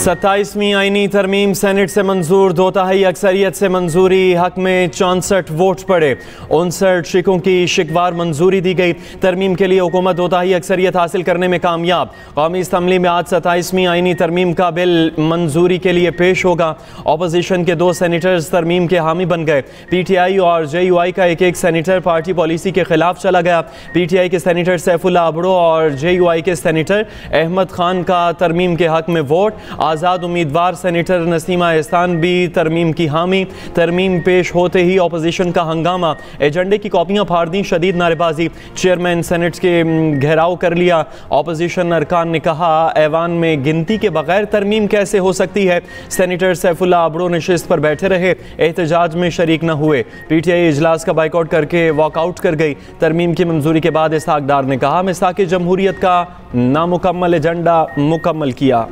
27वीं आईनी तरमीम सेनेट से मंजूर, 2/3 अक्सरियत से मंजूरी, हक में 64 वोट पड़े, 59 शिकों की शिकवार मंजूरी दी गई। तरमीम के लिए हुकूमत 2/3 अक्सरियत हासिल करने में कामयाब। कौमी असम्बली में आज 27वीं आईनी तरमीम का बिल मंजूरी के लिए पेश होगा। अपोजिशन के 2 सेनेटर्स तरमीम के हामी बन गए। PTI और JUI का एक सेनेटर पार्टी पॉलिसी के खिलाफ चला गया। PTI के सेनेटर सैफुल्ला अबड़ो और JUI के सेनेटर अहमद खान का तरमीम के हक में वोट। आज़ाद उम्मीदवार सेनेटर नसीमा एहसान भी तरमीम की हामी। तरमीम पेश होते ही अपोजिशन का हंगामा, एजेंडे की कॉपियां फाड़ दी, शदीद नारेबाजी, चेयरमैन सेनेट के घेराव कर लिया। अपोजिशन अरकान ने कहा ऐवान में गिनती के बगैर तरमीम कैसे हो सकती है। सेनेटर सैफुल्ला अबड़ो नशिस्त पर बैठे रहे, एहतजाज में शरीक न हुए। PTI इजलास का बाइकआउट करके वॉकआउट कर गई। तरमीम की मंजूरी के बाद इसहाक डार ने कहा मिसाक जमहूरियत का नामुकम्मल एजेंडा मुकम्मल किया।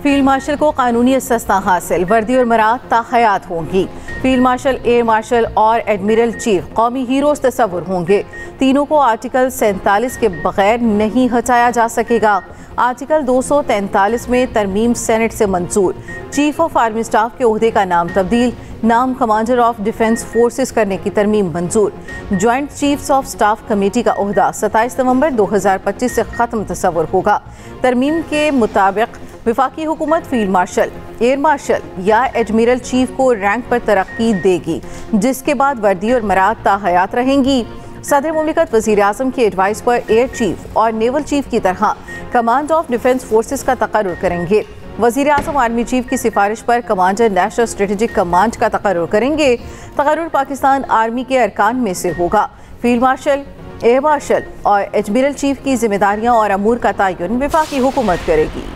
फील्ड मार्शल को कानूनी इस्तिस्ना हासिल, वर्दी और मराद ताहयात होंगी। फील्ड मार्शल, एयर मार्शल और एडमिरल चीफ कौमी हीरोज तस्वुर होंगे। तीनों को आर्टिकल 47 के बगैर नहीं हटाया जा सकेगा। आर्टिकल 243 में तरमीम सेनेट से मंजूर। चीफ ऑफ आर्मी स्टाफ के ओहदे का नाम तब्दील, नाम कमांडर ऑफ डिफेंस फोर्सेस करने की तरमीम मंजूर। Joint chiefs of staff committee का ओहदा 27 नवंबर 2025 से ख़त्म तस्वुर होगा। तरमीम के मुताबिक वफाकी हुकूमत फील्ड मार्शल, एयर मार्शल या एडमिरल चीफ को रैंक पर तरक्की देगी, जिसके बाद वर्दी और मराद ताहयात रहेंगी। सदर मुमलिकत वज़ीर आज़म की एडवाइस पर एयर चीफ और नेवल चीफ की तरह कमांड ऑफ डिफेंस फोर्सेस का तकर्रुर करेंगे। वज़ीर आज़म आर्मी चीफ की सिफारिश पर कमांडर नेशनल स्ट्रेटेजिक कमांड का तकर्रुर करेंगे। तकर्रुर पाकिस्तान आर्मी के अरकान में से होगा। फील्ड मार्शल, एयर मार्शल और एडमिरल चीफ की जिम्मेदारियां और अमूर का तयन वफाकी हुकूमत करेगी।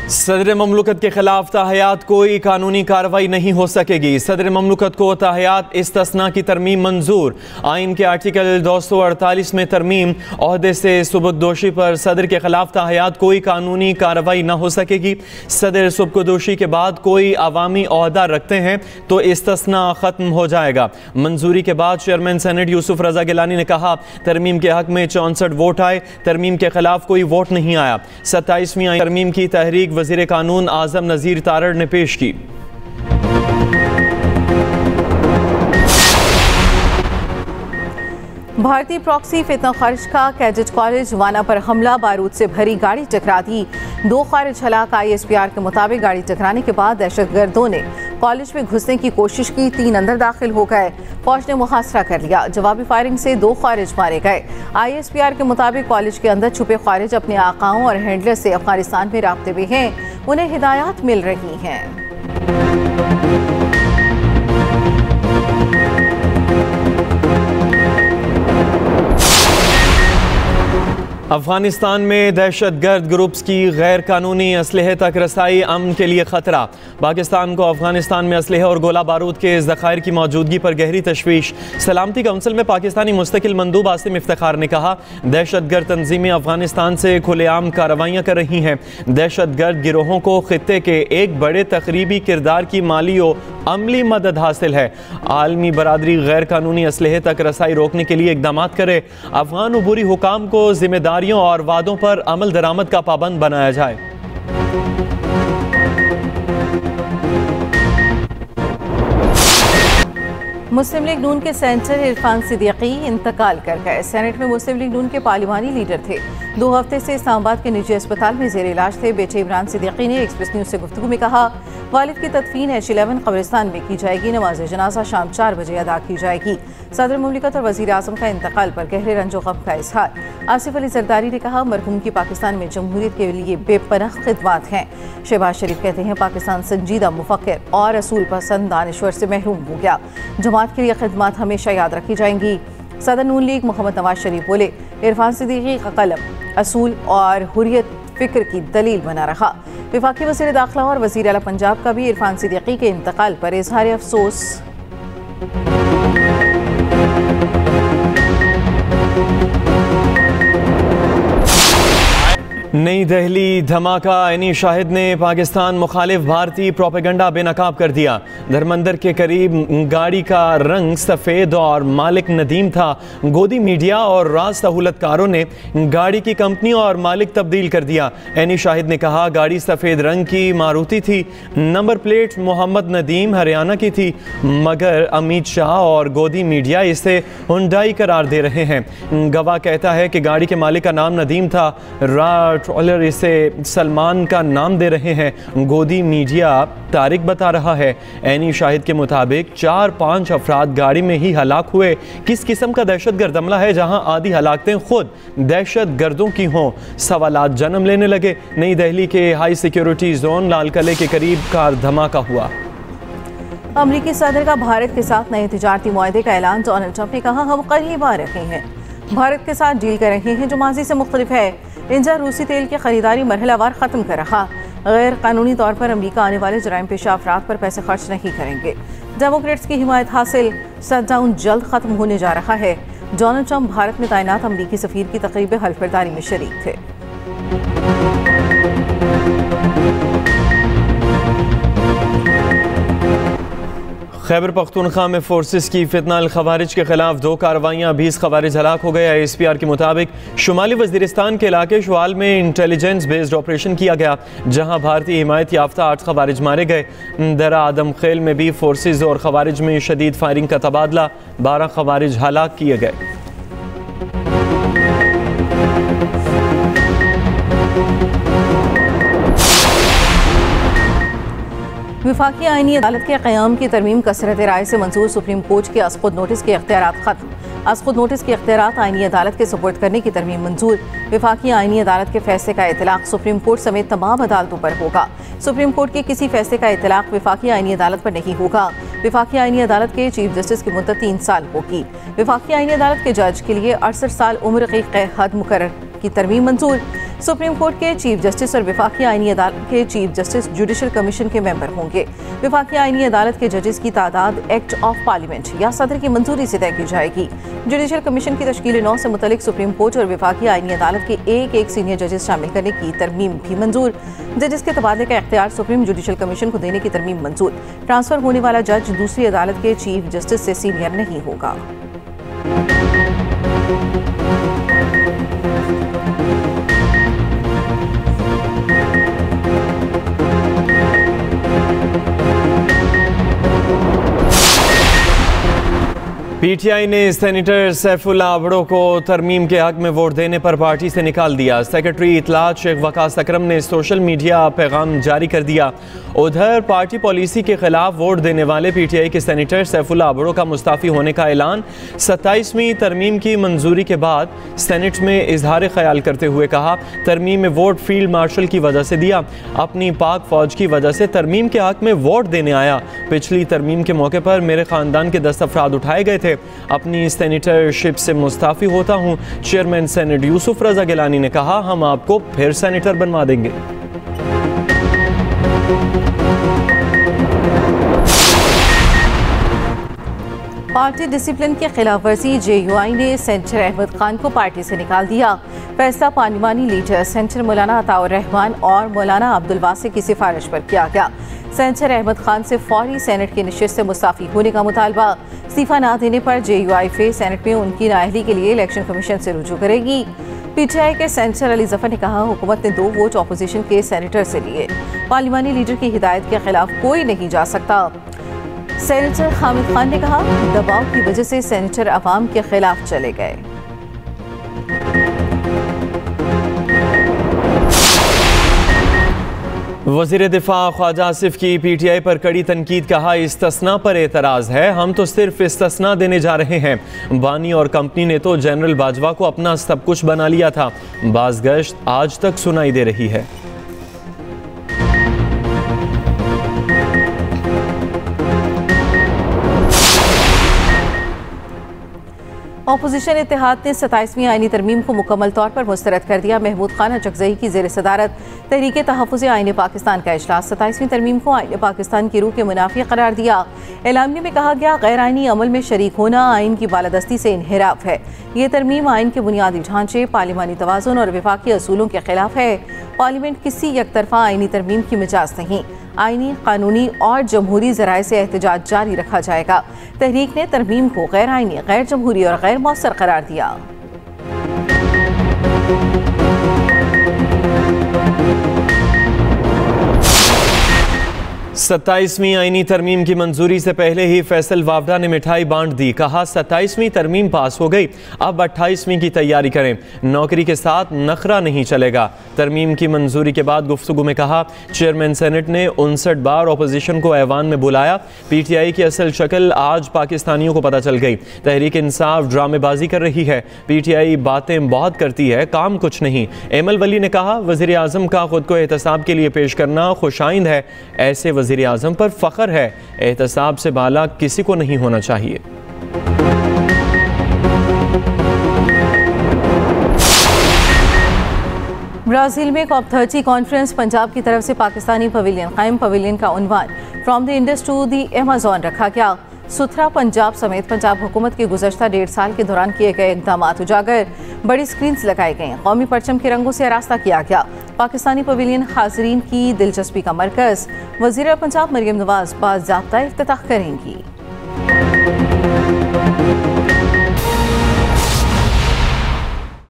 सदर ममलुकत के खिलाफ ताहयात कोई कानूनी कार्रवाई नहीं हो सकेगी। सदर ममलुकत को ताहयात इस्तिस्ना की तरमीम मंजूर। आइन के आर्टिकल 248 में तरमीम, ओहदे से सुबकदोशी पर सदर के खिलाफ ताहयात कोई कानूनी कार्रवाई न हो सकेगी। सदर सुबकदोशी के बाद कोई अवामी ओहदा रखते हैं तो इस्तिस्ना ख़त्म हो जाएगा। मंजूरी के बाद चेयरमैन सेनेट यूसुफ रजा गिलानी ने कहा तरमीम के हक में 64 वोट आए, तरमीम के खिलाफ कोई वोट नहीं आया। 27वीं तरमीम की तहरीक वज़ीर कानून आज़म नज़ीर तारड़ ने पेश की। भारतीय प्रॉक्सी फितना खारिज का कैडेट कॉलेज वाना पर हमला, बारूद से भरी गाड़ी टकरा दी, 2 खारिज हलाक। ISPR के मुताबिक गाड़ी टकराने के बाद दहशतगर्दों ने कॉलेज में घुसने की कोशिश की, 3 अंदर दाखिल हो गए। फौज ने मुहासरा कर लिया, जवाबी फायरिंग से 2 खारिज मारे गए। ISPR के मुताबिक कॉलेज के अंदर छुपे खारिज अपने आकाओं और हैंडलर से अफगानिस्तान में राब्ते में हैं, उन्हें हिदायत मिल रही हैं। अफगानिस्तान में दहशतगर्द ग्रुप्स की गैर कानूनी असलहे तक रसाई अमन के लिए खतरा। पाकिस्तान को अफगानिस्तान में असलहे और गोला बारूद के ज़खायर की मौजूदगी पर गहरी तशवीश। सलामती काउंसिल में पाकिस्तानी मुस्तकिल मंदूब आसिम इफ्तिखार ने कहा दहशतगर्द तंजीमें अफगानिस्तान से खुलेआम कार्रवाइयाँ कर रही हैं। दहशतगर्द गिरोहों को खित्ते के एक बड़े तकरीबी किरदार की माली और अमली मदद हासिल है। आलमी बरादरी गैर कानूनी असलहे तक रसाई रोकने के लिए इकदाम करे। अफगान उबूरी हुकाम को जिम्मेदारियों और वादों पर अमल दरामद का पाबंद बनाया जाए। मुस्लिम लीग नून के सेनेटर इरफान सिद्दीकी इंतकाल कर गए। सेनेट में मुस्लिम लीग नून के पार्लिमानी लीडर थे। 2 हफ्ते से इस्लामाबाद के निजी अस्पताल में जेर इलाज थे। बेटे इमरान सिद्दीकी ने एक्सप्रेस न्यूज से गुफ्तगू में कहा वालिद की तदफीन H11 कब्रिस्तान में की जाएगी। नमाज जनाजा शाम 4 बजे अदा की जाएगी। सदर मुमलिकत और वज़ीर आज़म का इंतकाल पर गहरे रंजो गम का इजहार। आसिफ अली जरदारी ने कहा मरहूम की पाकिस्तान में जमहूरियत के लिए बेपनाह खिदमात हैं। शहबाज शरीफ कहते हैं पाकिस्तान संजीदा मुफक्किर और असूल पसंद दानिश्वर से महरूम हो गया। जमात के लिए खिदमात हमेशा याद रखी जाएंगी। सदर नून लीग मोहम्मद नवाज शरीफ बोले इरफान सिद्दीकी का कलम असूल और हुर्रियत फिक्र की दलील बना रहा। वफाकी वज़ीर दाखिला और वज़ीर आला पंजाब का भी इरफान सिद्दीकी के इंतकाल पर इजहार अफसोस। नई दिल्ली धमाका। एनी शाहिद ने पाकिस्तान मुखालिफ भारतीय प्रोपेगेंडा बेनकाब कर दिया। धर्मंदर के करीब गाड़ी का रंग सफ़ेद और मालिक नदीम था। गोदी मीडिया और राज सहूलतकारों ने गाड़ी की कंपनी और मालिक तब्दील कर दिया। एनी शाहिद ने कहा गाड़ी सफ़ेद रंग की मारुति थी, नंबर प्लेट मोहम्मद नदीम हरियाणा की थी, मगर अमित शाह और गोदी मीडिया इसे हुंडई करार दे रहे हैं। गवाह कहता है कि गाड़ी के मालिक का नाम नदीम था, ट्रॉलर इसे सलमान का नाम दे रहे हैं। गोदी मीडिया तारिक बता रहा है। एनी शाहिद के मुताबिक 4-5 अफराद गाड़ी में ही हलाक हुए। किस किस्म का दहशतगर्द हमला है जहां आधी हलाकतें खुद दहशतगर्दों की हों? सवालात जन्म लेने लगे। नई दिल्ली के हाई सिक्योरिटी जोन लाल किले के करीब कार धमाका हुआ। अमरीकी सदर का भारत के साथ नए तिजारती मुआहदे का ऐलान। डोनाल्ड ट्रंप ने कहा हम करीब आ रहे हैं, भारत के साथ डील कर रहे हैं जो माजी से मुख्तलिफ है। इंडिया रूसी तेल की खरीदारी मरहलावार ख़त्म कर रहा। गैर कानूनी तौर पर अमरीका आने वाले जराइम पेशा अफराद पर पैसे खर्च नहीं करेंगे। डेमोक्रेट्स की हिमायत हासिल। शटडाउन जल्द ख़त्म होने जा रहा है। डोनाल्ड ट्रंप भारत में तैनात अमरीकी सफ़ीर की तकरीब हल्फबरदारी में शरीक थे। खैबर पख्तूनख्वा में फोर्सेस की फितनाल खवारिज के खिलाफ 2 कार्रवाइयाँ, 20 खवारिज हलाक हो गए। ISPR के मुताबिक शुमाली वज़ीरिस्तान के इलाके शुआल में इंटेलिजेंस बेस्ड ऑपरेशन किया गया, जहाँ भारतीय हिमायत याफ्ता 8 खवारिज मारे गए। दरा आदम खेल में भी फोर्सेस और खवारिज में शदीद फायरिंग का तबादला, 12 खवारिज हलाक किए गए। विफाकी आईनी अदालत के क़याम की तरमीम कसरत राय से मंजूर। सुप्रीम कोर्ट के असखुद नोटिस के इख्तियारात खत्म। असखुद नोटिस के इख्तियारात आईनी अदालत के सुपुर्द करने की तरमीम मंजूर। विफाकी आईनी अदालत के फैसले का इतलाक सुप्रीम कोर्ट समेत तमाम अदालतों पर होगा। सुप्रीम कोर्ट के किसी फैसले का इतलाक विफाकी आईनी अदालत पर नहीं होगा। विफाकी आईनी अदालत के चीफ जस्टिस की मुद्दत 3 साल होगी। विफाकी आईनी अदालत के जज के लिए 68 साल उम्र की हद मुकर्रर की तरमीम मंजूर। सुप्रीम कोर्ट के चीफ जस्टिस और विफाकी आईनी अदालत के चीफ जस्टिस जुडिशल कमीशन के मेंबर होंगे। विफाकी आईनी अदालत के जजेस की तादाद एक्ट ऑफ पार्लियामेंट या सदर की मंजूरी से तय की जाएगी। जुडिशल कमीशन की तश्कील 9 से मुतलिक सुप्रीम कोर्ट और विफाकी आईनी अदालत के एक सीनियर जजेस शामिल करने की तरमीम भी मंजूर। जजेस के तबादले का इख्तियार सुप्रीम जुडिशल कमीशन को देने की तरमीम मंजूर। ट्रांसफर होने वाला जज दूसरी अदालत के चीफ जस्टिस से सीनियर नहीं होगा। PTI ने सेनेटर सैफुल्ला अबड़ो को तरमीम के हक में वोट देने पर पार्टी से निकाल दिया। सेक्रेटरी इतलात शेख वकास अकरम ने सोशल मीडिया पैगाम जारी कर दिया। उधर पार्टी पॉलिसी के खिलाफ वोट देने वाले PTI के सेनेटर सैफुल्ला अबड़ो का मुस्ताफ़ी होने का ऐलान 27वीं तरमीम की मंजूरी के बाद सेनेट में इजहार ख्याल करते हुए कहा तरमीम में वोट फील्ड मार्शल की वजह से दिया, अपनी पाक फौज की वजह से तरमीम के हक में वोट देने आया। पिछली तरमीम के मौके पर मेरे ख़ानदान के 10 अफराद उठाए गए थे। अपनी सेनेटरशिप से मुस्ताफ़ी होता हूं। चेयरमैन सेनेट यूसुफ रजा गिलानी ने कहा हम आपको फिर सेनेटर बनवा देंगे। पार्टी डिसिप्लिन की खिलाफ वर्जी। JUI ने सेनेटर अहमद खान को पार्टी से निकाल दिया। फैसला पार्लिमानी लीडर सेनेटर मौलाना अताउर रहमान और मौलाना अब्दुल वासी की सिफारिश पर किया गया। सेनेटर अहमद खान से फौरी सेनेट की नशिस्त से मुस्ताफ़ी होने का मुतालबा। इस्तीफ़ा ना देने पर JUI फिर सेनेट में उनकी नाअहली के लिए इलेक्शन कमीशन से रुजू करेगी। PTI के सेनेटर अली जफर ने कहा हुकूमत ने 2 वोट अपोजिशन के सेनेटर से लिए। पार्लिमानी लीडर की हिदायत के खिलाफ कोई नहीं जा सकता। सेनेटर हामिद खान ने कहा दबाव की वजह से सेनेटर अवाम के खिलाफ चले गए। वज़ीर दिफा ख्वाजा आसिफ की PTI पर कड़ी तनकीद। कहा इस्तिस्ना पर एतराज़ है, हम तो सिर्फ इस्तिस्ना देने जा रहे हैं। बानी और कंपनी ने तो जनरल बाजवा को अपना सब कुछ बना लिया था। बाज़गश्त आज तक सुनाई दे रही है। अपोजिशन इत्तेहाद ने 27वीं आईनी तरमीम को मुकम्मल तौर पर मुस्तरद कर दिया। महमूद खान अचकज़ई की ज़ेर सदारत तहरीक तहफ़्फ़ुज़ आईन पाकिस्तान का इजलास 27वीं तरमीम को आईन पाकिस्तान की रूह के मुनाफी करार दिया। एलामिया में कहा गया, गैर आईनी अमल में शरीक होना आइन की बालादस्ती से इन्हिराफ है। ये तरमीम आइन के बुनियादी ढांचे, पार्लिमानी तवाज़ुन और वफाकी असूलों के खिलाफ है। पार्लियामेंट किसी यकतरफा आईनी तरमीम की मिजाज नहीं। आईनी, कानूनी और जमहूरी ज़राए से एहतजाज जारी रखा जाएगा। तहरीक ने तरमीम को गैर आईनी, गैर जमहूरी और गैर मौसर करार दिया। 27वीं आईनी तरमीम की मंजूरी से पहले ही फैसल वावडा ने मिठाई बांट दी। कहा 27वीं तरमीम पास हो गई, अब 28वीं की तैयारी करें। नौकरी के साथ नखरा नहीं चलेगा। तरमीम की मंजूरी के बाद गुफ्तगू में कहा, चेयरमैन सेनेट ने 59 बार अपोजिशन को ऐवान में बुलाया। PTI की असल शक्ल आज पाकिस्तानियों को पता चल गई। तहरीक इंसाफ ड्रामेबाजी कर रही है। PTI बातें बहुत करती है, काम कुछ नहीं। एमल वली ने कहा, वज़ीर आज़म का खुद को एहतसाब के लिए पेश करना खुशाइंद है। ऐसे वज़ीर आज़म पर फ़ख्र है। एहतसाब से बाला किसी को नहीं होना चाहिए। ब्राज़ील में COP30 कॉन्फ्रेंस पंजाब की तरफ से पाकिस्तानी पवेलियन कायम। पवेलियन का उन्वान from the Indus to the Amazon रखा गया। सुथरा पंजाब समेत पंजाब हुकूमत के गुज़श्ता 1.5 साल के दौरान किए गए इक़दाम उजागर। बड़ी स्क्रीन्स लगाई गई। कौमी परचम के रंगों से आरास्ता किया गया। पाकिस्तानी पवेलियन हाज़रीन की दिलचस्पी का मरकज़। वज़ीर पंजाब मरियम नवाज़ बाज़ाब्ता इफ्तिताह करेंगी।